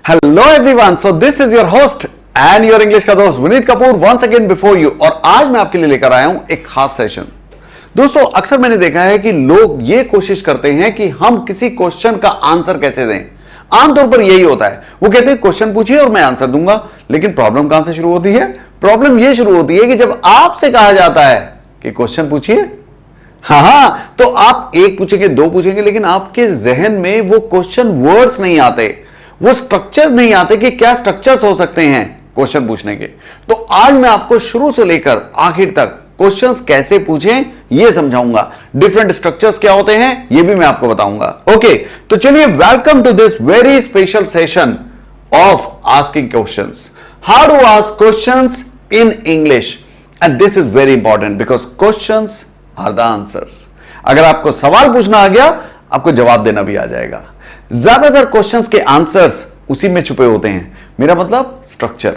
Hello everyone, so this is your host and your English का दोस्त Vineet Kapoor once again before you. और आज मैं आपके लिए लेकर आया हूं एक खास सेशन। दोस्तों, अक्सर मैंने देखा है कि लोग ये कोशिश करते हैं कि हम किसी क्वेश्चन का आंसर कैसे दें। आमतौर पर यही होता है, वो कहते हैं क्वेश्चन पूछिए और मैं आंसर दूंगा। लेकिन प्रॉब्लम कहां से शुरू होती है? प्रॉब्लम ये शुरू होती है कि जब आपसे कहा जाता है कि क्वेश्चन पूछिए, हाँ, तो आप एक पूछेंगे, दो पूछेंगे, लेकिन आपके जहन में वो क्वेश्चन वर्ड्स नहीं आते, वो स्ट्रक्चर नहीं आते कि क्या स्ट्रक्चर्स हो सकते हैं क्वेश्चन पूछने के। तो आज मैं आपको शुरू से लेकर आखिर तक क्वेश्चंस कैसे पूछें ये समझाऊंगा। डिफरेंट स्ट्रक्चर्स क्या होते हैं ये भी मैं आपको बताऊंगा। ओके, तो चलिए, welcome to this very special session of asking questions, how to ask questions in English. And this is very important because questions are the answers. अगर आपको सवाल पूछना आ गया, आपको जवाब देना भी आ जाएगा। ज्यादातर क्वेश्चंस के आंसर्स उसी में छुपे होते हैं, मेरा मतलब स्ट्रक्चर।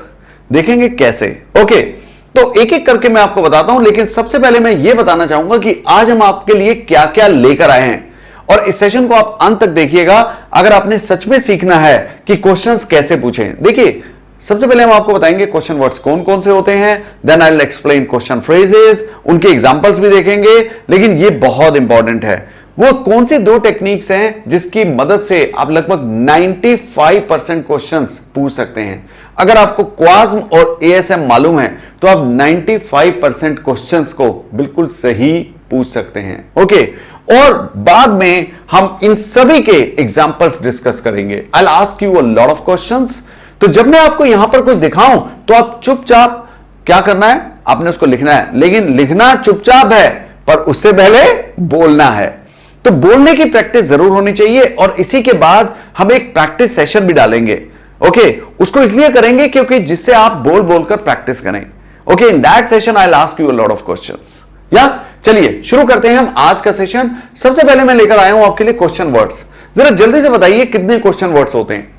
देखेंगे कैसे। ओके, तो एक एक करके मैं आपको बताता हूं, लेकिन सबसे पहले मैं यह बताना चाहूंगा कि आज हम आपके लिए क्या क्या लेकर आए हैं। और इस सेशन को आप अंत तक देखिएगा अगर आपने सच में सीखना है कि क्वेश्चंस कैसे पूछें। देखिए, सबसे पहले हम आपको बताएंगे क्वेश्चन वर्ड्स कौन कौन से होते हैं, then I will explain question phrases, उनके एग्जांपल्स भी देखेंगे। लेकिन ये बहुत इंपॉर्टेंट है, वो कौन सी दो टेक्निक्स हैं जिसकी मदद से आप लगभग 95% क्वेश्चंस पूछ सकते हैं। अगर आपको क्वाज्म और एएसएम मालूम है तो आप 95% क्वेश्चंस को बिल्कुल सही पूछ सकते हैं। ओके, और बाद में हम इन सभी के एग्जांपल्स डिस्कस करेंगे। I will ask you a lot of questions. तो जब मैं आपको यहां पर कुछ दिखाऊं तो आप चुपचाप क्या करना है, आपने उसको लिखना है। लेकिन लिखना चुपचाप है, पर उससे पहले बोलना है। तो बोलने की प्रैक्टिस जरूर होनी चाहिए। और इसी के बाद हम एक प्रैक्टिस सेशन भी डालेंगे। ओके, उसको इसलिए करेंगे क्योंकि जिससे आप बोल बोलकर प्रैक्टिस करें। Okay, in that session I will ask you a lot of questions. या चलिए शुरू करते हैं हम आज का सेशन। सबसे पहले मैं लेकर आया हूं आपके लिए क्वेश्चन वर्ड्स। जरा जल्दी से बताइए कितने क्वेश्चन वर्ड्स होते हैं।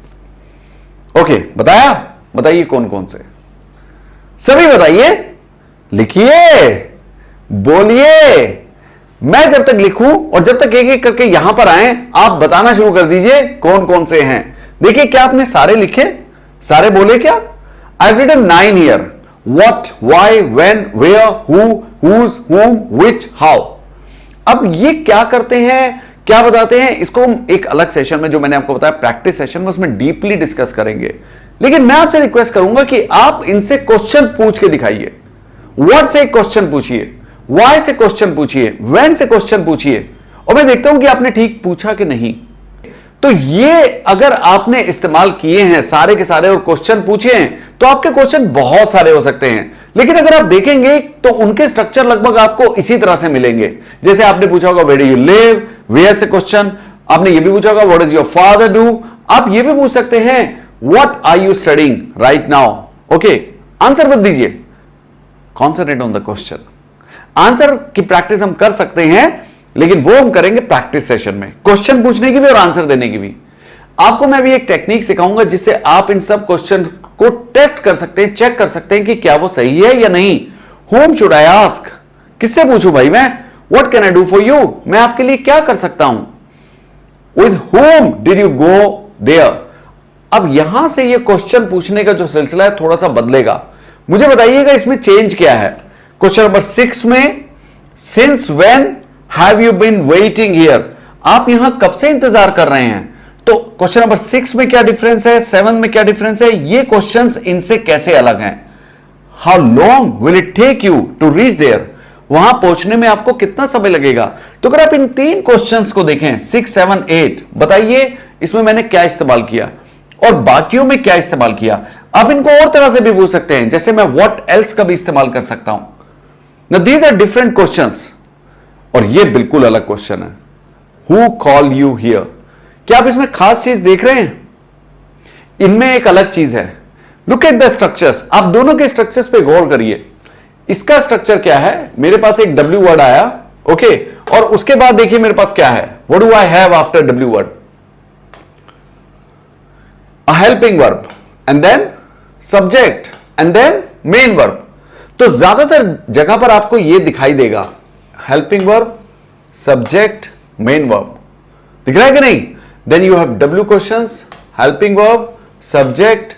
ओके, बताइए कौन कौन से, सभी बताइए, लिखिए, बोलिए। मैं जब तक लिखूं और जब तक एक एक करके यहां पर आए, आप बताना शुरू कर दीजिए कौन कौन से हैं। देखिए, क्या आपने सारे लिखे, सारे बोले क्या? I have written 9 here, what, why, when, where, who, whose, whom, which, how. अब ये क्या करते हैं, क्या बताते हैं, इसको हम एक अलग सेशन में, जो मैंने आपको बताया प्रैक्टिस सेशन में, उसमें डीपली डिस्कस करेंगे। लेकिन मैं आपसे रिक्वेस्ट करूंगा कि आप इनसे क्वेश्चन पूछ के दिखाइए। व्हाट से क्वेश्चन पूछिए, व्हाई से क्वेश्चन पूछिए, व्हेन से क्वेश्चन पूछिए, और मैं देखता हूं कि आपने ठीक पूछा कि नहीं। तो ये अगर आपने इस्तेमाल किए हैं सारे के सारे और क्वेश्चन पूछे हैं, तो आपके क्वेश्चन बहुत सारे हो सकते हैं। लेकिन अगर आप देखेंगे तो उनके स्ट्रक्चर लगभग आपको इसी तरह से मिलेंगे। जैसे आपने पूछा होगा where do you live, where से क्वेश्चन। आपने ये भी पूछा होगा what is your father do. आप ये भी पूछ सकते हैं what are you studying right now. Okay, answer मत दीजिए, concentrate on the question. Answer की प्रैक्टिस हम कर सकते हैं, लेकिन वो हम करेंगे प्रैक्टिस सेशन में, क्वेश्चन पूछने की भी और आंसर देने की भी। आपको मैं भी एक टेक्निक सिखाऊंगा जिससे आप इन सब क्वेश्चन को टेस्ट कर सकते हैं, चेक कर सकते हैं कि क्या वो सही है या नहीं। होम शुड आई आस्क, किससे पूछूं भाई मैं? What can I do for you, मैं आपके लिए क्या कर सकता हूं? With whom did you go there. अब यहां से ये क्वेश्चन पूछने का जो सिलसिला है थोड़ा सा बदलेगा। मुझे बताइएगा इसमें चेंज क्या है। क्वेश्चन नंबर 6 में since when have you been waiting here, आप यहां कब से इंतजार कर रहे हैं। तो क्वेश्चन नंबर 6 में क्या डिफरेंस है, 7 में क्या डिफरेंस है, ये क्वेश्चंस इनसे कैसे अलग हैं। How long will it take you to reach there, वहां पहुंचने में आपको कितना समय लगेगा। तो अगर आप इन 3 क्वेश्चंस को देखें 6, 7, 8, बताइए इसमें मैंने क्या इस्तेमाल किया और बाकियों में क्या इस्तेमाल किया। आप इनको और तरह से भी पूछ सकते हैं, जैसे मैं व्हाट एल्स का भी इस्तेमाल कर सकता हूं। Now these are different questions, और ये बिल्कुल अलग क्वेश्चन है, Who call you here? क्या आप इसमें खास चीज देख रहे हैं? इनमें एक अलग चीज है। Look at the structures, आप दोनों के स्ट्रक्चर्स पे गौर करिए। इसका स्ट्रक्चर क्या है, मेरे पास एक W वर्ड आया, ओके, और उसके बाद देखिए मेरे पास क्या है, What do I have after W word? A helping verb, and then subject, and then main verb. तो ज्यादातर जगह पर आपको यह दिखाई देगा, helping verb, subject, main verb. दिख रहा है कि नहीं? Then you have W questions, helping verb, subject,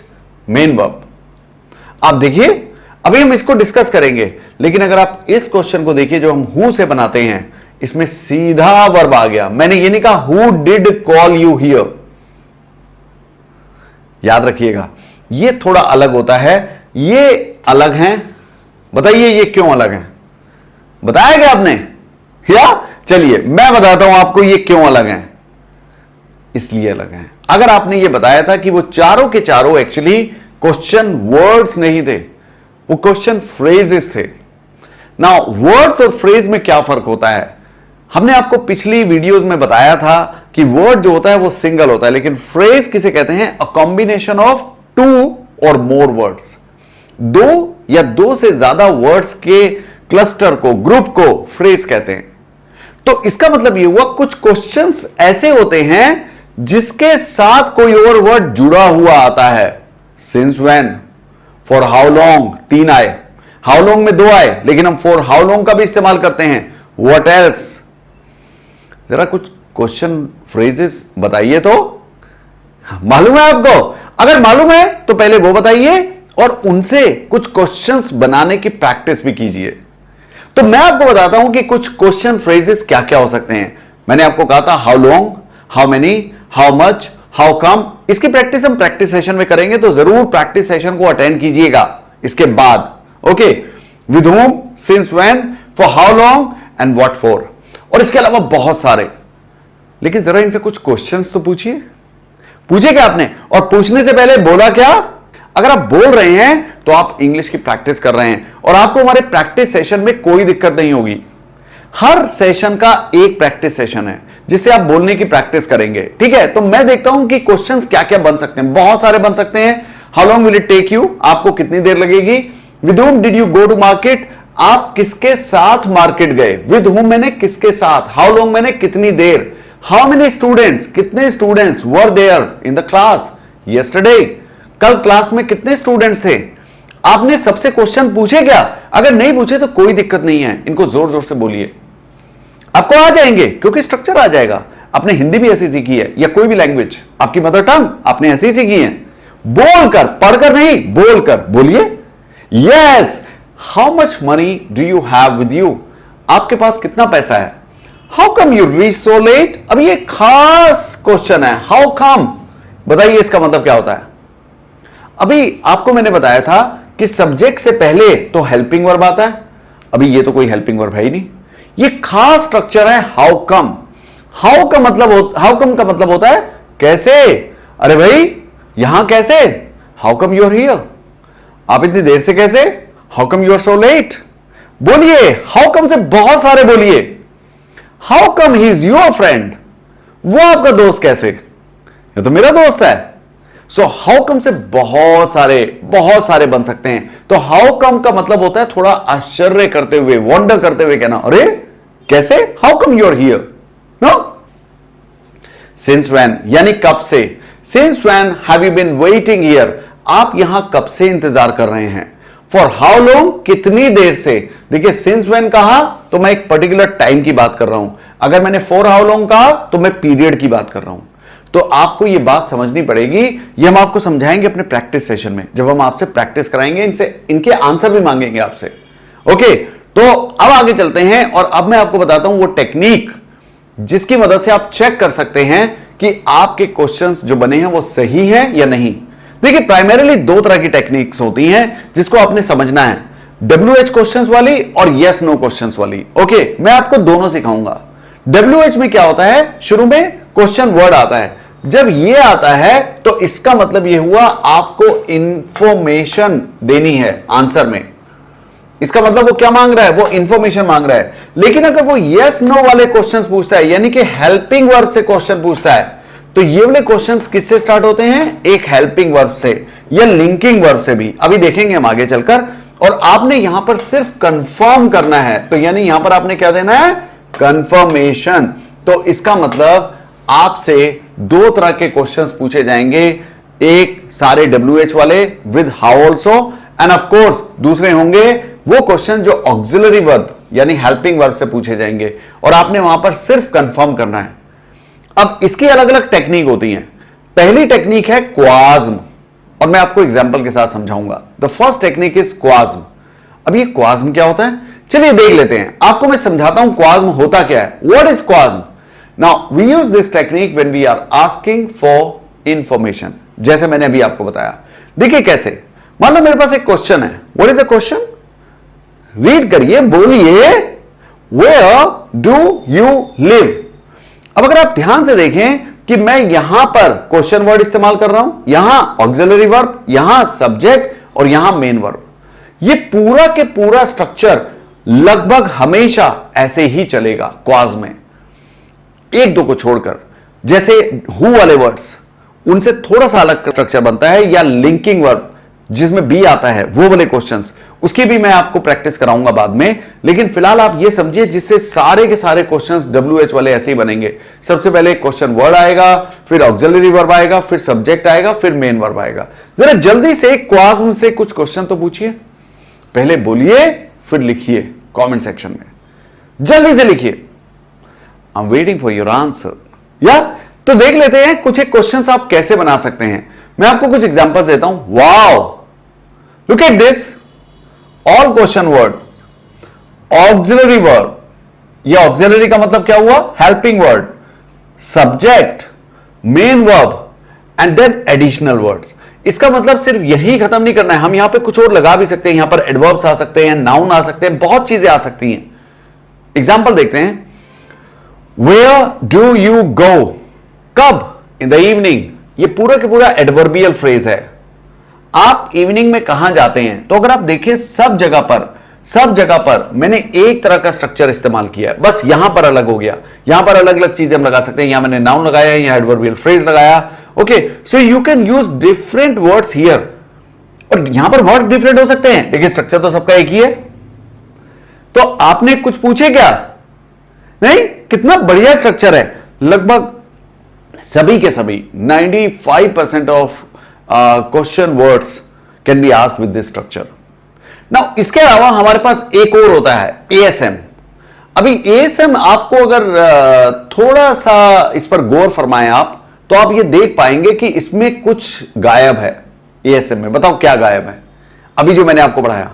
main verb. आप देखिए, अभी हम इसको डिस्कस करेंगे, लेकिन अगर आप इस क्वेश्चन को देखिए जो हम हु से बनाते हैं, इसमें सीधा वर्ब आ गया। मैंने ये नहीं कहा who did call you here. याद रखिएगा, ये थोड़ा अलग होता है, ये अलग हैं। बताइए ये क्यों अलग हैं? बताया क्या आपने? या चलिए मैं बताता हूं आपको ये क्यों अलग हैं। इसलिए अलग हैं, अगर आपने ये बताया था कि वो चारों के चारों एक्चुअली क्वेश्चन वर्ड्स नहीं थे, वो क्वेश्चन फ्रेजेस थे। नाउ वर्ड्स और फ्रेज में क्या फर्क होता है? हमने आपको पिछली वीडियोस में बताया था कि वर्ड जो होता है वो सिंगल होता है, लेकिन फ्रेज किसे कहते हैं? अ कॉम्बिनेशन ऑफ टू और मोर वर्ड्स। दो या दो से ज्यादा वर्ड्स के क्लस्टर को, ग्रुप को फ्रेज कहते हैं। तो इसका मतलब ये हुआ कुछ क्वेश्चंस ऐसे होते हैं जिसके साथ कोई और वर्ड जुड़ा हुआ आता है। Since when, for how long, 3 आए, हाउ लॉन्ग में 2 आए, लेकिन हम फॉर हाउ लॉन्ग का भी इस्तेमाल करते हैं। What else? जरा कुछ क्वेश्चन फ्रेजेस बताइए तो, मालूम है आपको? अगर मालूम है तो पहले वो बताइए और उनसे कुछ क्वेश्चंस बनाने की प्रैक्टिस भी कीजिए। तो मैं आपको बताता हूं कि कुछ क्वेश्चन फ्रेजेस क्या क्या हो सकते हैं। मैंने आपको कहा था how long, how many, how much, how come. इसकी प्रैक्टिस हम प्रैक्टिस सेशन में करेंगे, तो जरूर प्रैक्टिस सेशन को अटेंड कीजिएगा इसके बाद। Okay, with home, since when, for how long and what for. और इसके अलावा बहुत सारे, लेकिन जरा इनसे कुछ क्वेश्चंस तो पूछिए। पूछे क्या आपने? और पूछने से पहले बोला क्या? अगर आप बोल रहे हैं तो आप इंग्लिश की प्रैक्टिस कर रहे हैं, और आपको हमारे प्रैक्टिस सेशन में कोई दिक्कत नहीं होगी। हर सेशन का एक प्रैक्टिस सेशन है जिससे आप बोलने की प्रैक्टिस करेंगे, ठीक है? तो मैं देखता हूं कि क्वेश्चंस क्या क्या बन सकते हैं। बहुत सारे बन सकते हैं। How long will it take you? आपको कितनी देर लगेगी? With whom did you go to market? आप किसके साथ मार्केट गए? विद हुम मैंने किसके साथ, हाउ लॉन्ग मैंने कितनी देर। हाउ मेनी स्टूडेंट्स, कितने students were there in the class yesterday? कल क्लास में कितने स्टूडेंट्स थे? आपने सबसे क्वेश्चन पूछे क्या? अगर नहीं पूछे तो कोई दिक्कत नहीं है, इनको जोर जोर से बोलिए, आपको आ जाएंगे, क्योंकि स्ट्रक्चर आ जाएगा। आपने हिंदी भी ऐसी सीखी है, या कोई भी लैंग्वेज, आपकी मदर टंग आपने ऐसी सीखी है। बोलकर, पढ़कर नहीं, बोलकर बोलिए। Yes, how much money do you have with you? आपके पास कितना पैसा है? How come you reach so let? अब ये खास क्वेश्चन है, हाउ कम। बताइए इसका मतलब क्या होता है? अभी आपको मैंने बताया था कि सब्जेक्ट से पहले तो हेल्पिंग वर्ब आता है। अभी ये तो कोई हेल्पिंग वर्ब है ही नहीं, ये खास स्ट्रक्चर है हाउ कम। हाउ का मतलब होता है कैसे। अरे भाई यहां कैसे? How come you are here? आप इतनी देर से कैसे? How come you are so late? बोलिए, हाउ कम से बहुत सारे बोलिए। How come he is your friend? वो आपका दोस्त कैसे? ये तो मेरा दोस्त है। सो हाउ कम से बहुत सारे बन सकते हैं। तो हाउ कम का मतलब होता है थोड़ा आश्चर्य करते हुए, वंडर करते हुए कहना, अरे कैसे? How come you are here? No. Since when यानी कब से। Since when have you been waiting here? आप यहां कब से इंतजार कर रहे हैं। फॉर हाउ लॉन्ग, कितनी देर से। देखिए सिंस व्हेन कहा तो मैं एक पर्टिकुलर टाइम की बात कर रहा हूं, अगर मैंने फॉर हाउ लॉन्ग कहा तो मैं पीरियड की बात कर रहा हूं। तो आपको यह बात समझनी पड़ेगी। ये हम आपको समझाएंगे अपने प्रैक्टिस सेशन में, जब हम आपसे प्रैक्टिस कराएंगे, इनके आंसर भी मांगेंगे आपसे। ओके, तो अब आगे चलते हैं और अब मैं आपको बताता हूं वो टेक्निक जिसकी मदद से आप चेक कर सकते हैं कि आपके क्वेश्चंस जो बने हैं वो सही हैं या नहीं। देखिए प्राइमरीली 2 तरह की टेक्निक्स होती हैं जिसको आपने समझना है, WH क्वेश्चंस वाली और यस नो क्वेश्चंस वाली। ओके, मैं आपको दोनों सिखाऊंगा। WH में क्या होता है, शुरू में क्वेश्चन वर्ड आता है। जब ये आता है तो इसका मतलब ये हुआ आपको इंफॉर्मेशन देनी है आंसर में। इसका मतलब वो क्या मांग रहा है, वो इंफॉर्मेशन मांग रहा है। लेकिन अगर वो यस नो वाले क्वेश्चंस पूछता है, यानी कि हेल्पिंग वर्ब से क्वेश्चन पूछता है, तो ये वाले क्वेश्चंस किससे स्टार्ट होते हैं? एक हेल्पिंग वर्ब से या लिंकिंग वर्ब से भी, अभी देखेंगे हम आगे चलकर। और आपने यहां पर सिर्फ कंफर्म करना है, तो यानी यहां पर आपने क्या देना है? कंफर्मेशन। तो इसका मतलब आपसे 2 तरह के क्वेश्चंस पूछे जाएंगे, एक सारे WH वाले with how also, end of course दूसरे होंगे वो क्वेश्चन जो ऑक्सिलरी वर्ब यानी हेल्पिंग वर्ब से पूछे जाएंगे, और आपने वहां पर सिर्फ कंफर्म करना है। अब इसकी अलग अलग टेक्निक होती हैं। पहली टेक्निक है क्वाज्म। और मैं आपको एग्जाम्पल के साथ समझाऊंगा। द फर्स्ट टेक्निक इज क्वाज्म। अब ये क्वाज्म क्या होता है, चलिए देख लेते हैं। आपको मैं समझाता हूं क्वाज्म होता क्या है। व्हाट इज क्वाज्म? Now we use this technique when we are asking for information. जैसे मैंने अभी आपको बताया, देखिए कैसे। मान लो मेरे पास एक क्वेश्चन है। What is a question? Read करिए, बोलिए, वेयर डू यू लिव। अब अगर आप ध्यान से देखें कि मैं यहां पर क्वेश्चन वर्ड इस्तेमाल कर रहा हूं, यहां ऑक्सिलरी वर्ब, यहां सब्जेक्ट और यहां मेन वर्ब। ये पूरा के पूरा स्ट्रक्चर लगभग हमेशा ऐसे ही चलेगा क्वाज में, एक दो को छोड़कर। जैसे हु वाले वर्ड्स, उनसे थोड़ा सा अलग स्ट्रक्चर बनता है, या लिंकिंग वर्ब जिसमें बी आता है, वो वाले क्वेश्चंस, उसकी भी मैं आपको प्रैक्टिस कराऊंगा बाद में। लेकिन फिलहाल आप ये समझिए, जिससे सारे के सारे क्वेश्चंस WH वाले ऐसे ही बनेंगे। सबसे पहले क्वेश्चन वर्ड आएगा, फिर ऑक्सिलरी वर्ब आएगा, फिर सब्जेक्ट आएगा, फिर मेन वर्ब आएगा। जरा जल्दी से क्वाज से कुछ क्वेश्चन तो पूछिए, पहले बोलिए फिर लिखिए कमेंट सेक्शन में, जल्दी से लिखिए। I am waiting for your answer. या तो देख लेते हैं कुछ एक क्वेश्चंस आप कैसे बना सकते हैं। मैं आपको कुछ एग्जांपल्स देता हूं। Wow, look at this, all question word, auxiliary verb, ये ऑक्सिलरी का मतलब क्या हुआ? Helping word, subject, main verb and then additional words. इसका मतलब सिर्फ यही खत्म नहीं करना है, हम यहां पे कुछ और लगा भी सकते हैं। यहां पर एडवर्ब्स आ सकते हैं, नाउन आ सकते हैं, बहुत चीजें आ सकती हैं। एग्जाम्पल देखते हैं। वेयर डू यू गो, कब? In the evening. ये पूरा के पूरा एडवर्बियल फ्रेज है। आप इवनिंग में कहां जाते हैं? तो अगर आप देखें, सब जगह पर मैंने एक तरह का स्ट्रक्चर इस्तेमाल किया है, बस यहां पर अलग हो गया। यहां पर अलग अलग चीजें हम लगा सकते हैं। यहां मैंने नाउन लगाया, यहां एडवर्बियल फ्रेज लगाया। Okay, so you can use different words here. और यहां पर वर्ड्स डिफरेंट हो सकते हैं, लेकिन स्ट्रक्चर तो सबका एक ही है। तो आपने कुछ पूछे क्या? नहीं, कितना बढ़िया स्ट्रक्चर है। लगभग सभी के सभी 95% of question words can be asked with this structure. Now इसके अलावा हमारे पास एक और होता है, ASM। अभी ASM आपको अगर थोड़ा सा इस पर गौर फरमाएं आप, तो आप ये देख पाएंगे कि इसमें कुछ गायब है। ASM में बताओ क्या गायब है, अभी जो मैंने आपको पढ़ाया।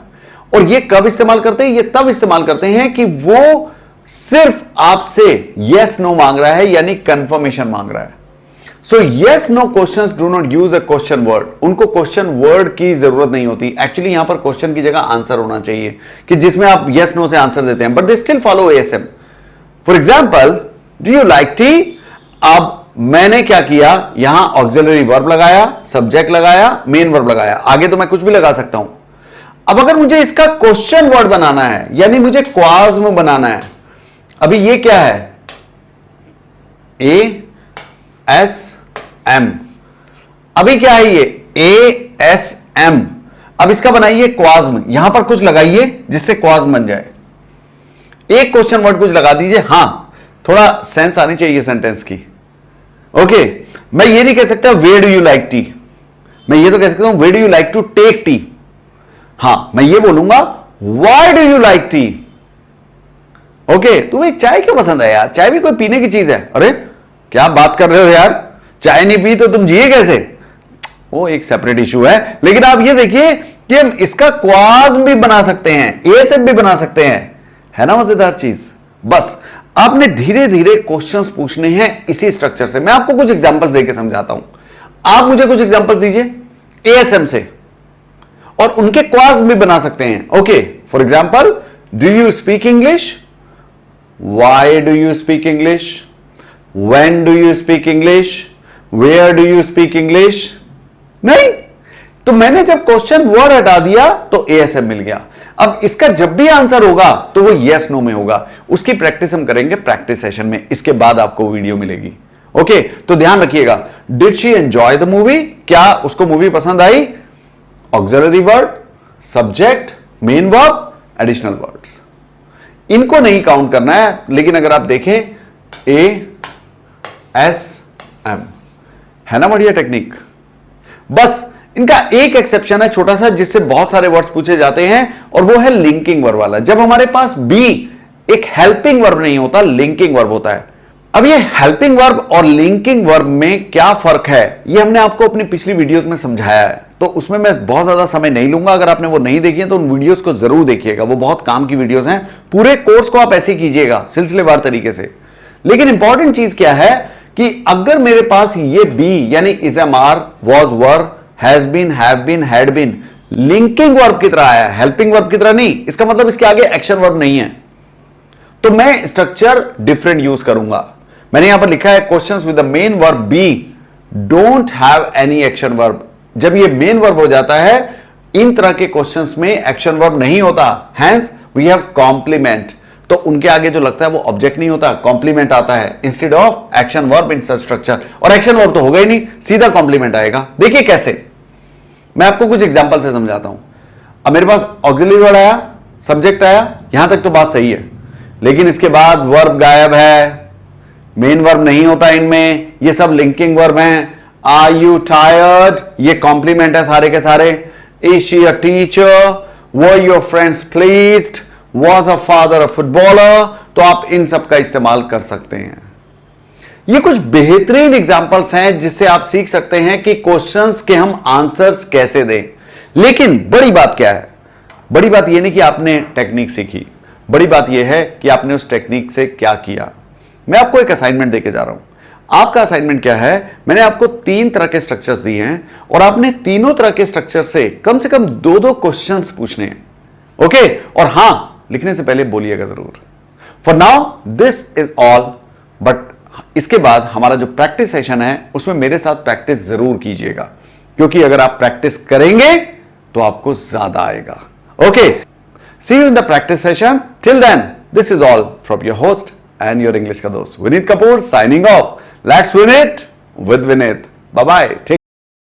और ये कब इस्तेमाल करते हैं? ये तब इस्तेमाल करते हैं कि वो सिर्फ आपसे यस नो मांग रहा है, यानी कंफर्मेशन मांग रहा है। So yes no questions do not use a question word. उनको क्वेश्चन वर्ड की जरूरत नहीं होती। एक्चुअली यहां पर क्वेश्चन की जगह आंसर होना चाहिए, कि जिसमें आप यस नो से आंसर देते हैं, but they still follow ASM। For example, do you like T? अब मैंने क्या किया, यहां ऑक्सिलरी वर्ब लगाया, सब्जेक्ट लगाया, मेन वर्ब लगाया, आगे तो मैं कुछ भी लगा सकता हूं। अब अगर मुझे इसका क्वेश्चन वर्ड बनाना है, यानी मुझे क्वाज्म बनाना है, अभी ये क्या है? ASM। अभी क्या है ये? ASM। अब इसका बनाइए क्वाज्म, यहां पर कुछ लगाइए जिससे क्वाज्म बन जाए। एक क्वेश्चन वर्ड कुछ लगा दीजिए। हां, थोड़ा सेंस आनी चाहिए सेंटेंस की। ओके, मैं ये नहीं कह सकता where do you like tea, मैं ये तो कह सकता हूं where do you like to take tea. हां, मैं ये बोलूंगा why do you like tea. Okay, तुम्हें चाय क्यों पसंद है यार? चाय भी कोई पीने की चीज है। अरे क्या बात कर रहे हो यार, चाय नहीं पी तो तुम जिए कैसे? वो एक सेपरेट इशू है। लेकिन आप ये देखिए कि हम इसका क्वाज भी बना सकते हैं, ASM भी बना सकते हैं। है ना मजेदार चीज? बस आपने धीरे धीरे क्वेश्चंस पूछने हैं इसी स्ट्रक्चर से। मैं आपको कुछ एग्जांपल्स देके समझाता हूं। आप मुझे कुछ एग्जांपल्स दीजिए ASM से, और उनके क्वाज भी बना सकते हैं। Okay, for example, do you speak English? Why do you speak English? When do you speak English? Where do you speak English? नहीं, तो मैंने जब क्वेश्चन वर्ड हटा दिया तो ASM मिल गया। अब इसका जब भी आंसर होगा तो वो यस नो में होगा। उसकी प्रैक्टिस हम करेंगे प्रैक्टिस सेशन में, इसके बाद आपको वीडियो मिलेगी। ओके, तो ध्यान रखिएगा। Did she enjoy the movie? क्या उसको मूवी पसंद आई? Auxiliary word, subject, main verb, additional words, इनको नहीं काउंट करना है। लेकिन अगर आप देखें ASM, है ना बढ़िया टेक्निक। बस इनका एक एक्सेप्शन है छोटा सा, जिससे बहुत सारे वर्ड्स पूछे जाते हैं, और वो है लिंकिंग वर्ब वाला। जब हमारे पास बी एक हेल्पिंग वर्ब नहीं होता, लिंकिंग वर्ब होता है। अब ये हेल्पिंग वर्ब और लिंकिंग वर्ब में क्या फर्क है, ये हमने आपको अपनी पिछली वीडियोस में समझाया है, तो उसमें मैं बहुत ज्यादा समय नहीं लूंगा। अगर आपने वो नहीं देखी है तो उन वीडियोस को जरूर देखिएगा, वो बहुत काम की वीडियोस हैं। पूरे कोर्स को आप ऐसे कीजिएगा सिलसिलेवार तरीके से। लेकिन इंपॉर्टेंट चीज क्या है कि अगर मेरे पास ये बी यानी is am are, was were, has been, have been, had been linking verb की तरह आया, हेल्पिंग वर्ब की तरह नहीं, इसका मतलब इसके आगे एक्शन वर्ब नहीं है, तो मैं स्ट्रक्चर डिफरेंट यूज करूंगा। मैंने यहां पर लिखा है questions with the main verb B don't have any action verb. जब ये मेन वर्ब हो जाता है, इन तरह के क्वेश्चंस में एक्शन वर्ब नहीं होता, हेंस वी हैव कॉम्प्लीमेंट। तो उनके आगे जो लगता है वो ऑब्जेक्ट नहीं होता, कॉम्प्लीमेंट आता है instead of action verb in such structure. और एक्शन वर्ब तो होगा ही नहीं, सीधा कॉम्प्लीमेंट आएगा। देखिए कैसे, मैं आपको कुछ एग्जांपल से समझाता हूं। अब मेरे पास ऑक्सिलरी वर्ड आया, सब्जेक्ट आया, यहां तक तो बात सही है, लेकिन इसके बाद वर्ब गायब है, मेन वर्ब नहीं होता इनमें, ये सब लिंकिंग वर्ब हैं। आर यू टायर्ड, ये कॉम्प्लीमेंट है सारे के सारे। Is she a teacher, were your friends pleased, was a father a footballer, तो आप इन सब का इस्तेमाल कर सकते हैं। ये कुछ बेहतरीन एग्जांपल्स हैं जिससे आप सीख सकते हैं कि क्वेश्चंस के हम आंसर्स कैसे दें। लेकिन बड़ी बात क्या है, बड़ी बात यह नहीं कि आपने टेक्निक सीखी, बड़ी बात यह है कि आपने उस टेक्निक से क्या किया। मैं आपको एक असाइनमेंट देके जा रहा हूं। आपका असाइनमेंट क्या है, मैंने आपको 3 तरह के स्ट्रक्चर्स दिए हैं और आपने तीनों तरह के स्ट्रक्चर से कम 2-2 क्वेश्चंस पूछने हैं। ओके, और हां, लिखने से पहले बोलिएगा जरूर। For now this is all, but इसके बाद हमारा जो प्रैक्टिस सेशन है उसमें मेरे साथ प्रैक्टिस जरूर कीजिएगा, क्योंकि अगर आप प्रैक्टिस करेंगे तो आपको ज्यादा आएगा। Okay, see you in the practice session. Till then, this is all from your host and your English ka dost Vineet Kapoor signing off. Let's win it with Vineet. Bye bye. Take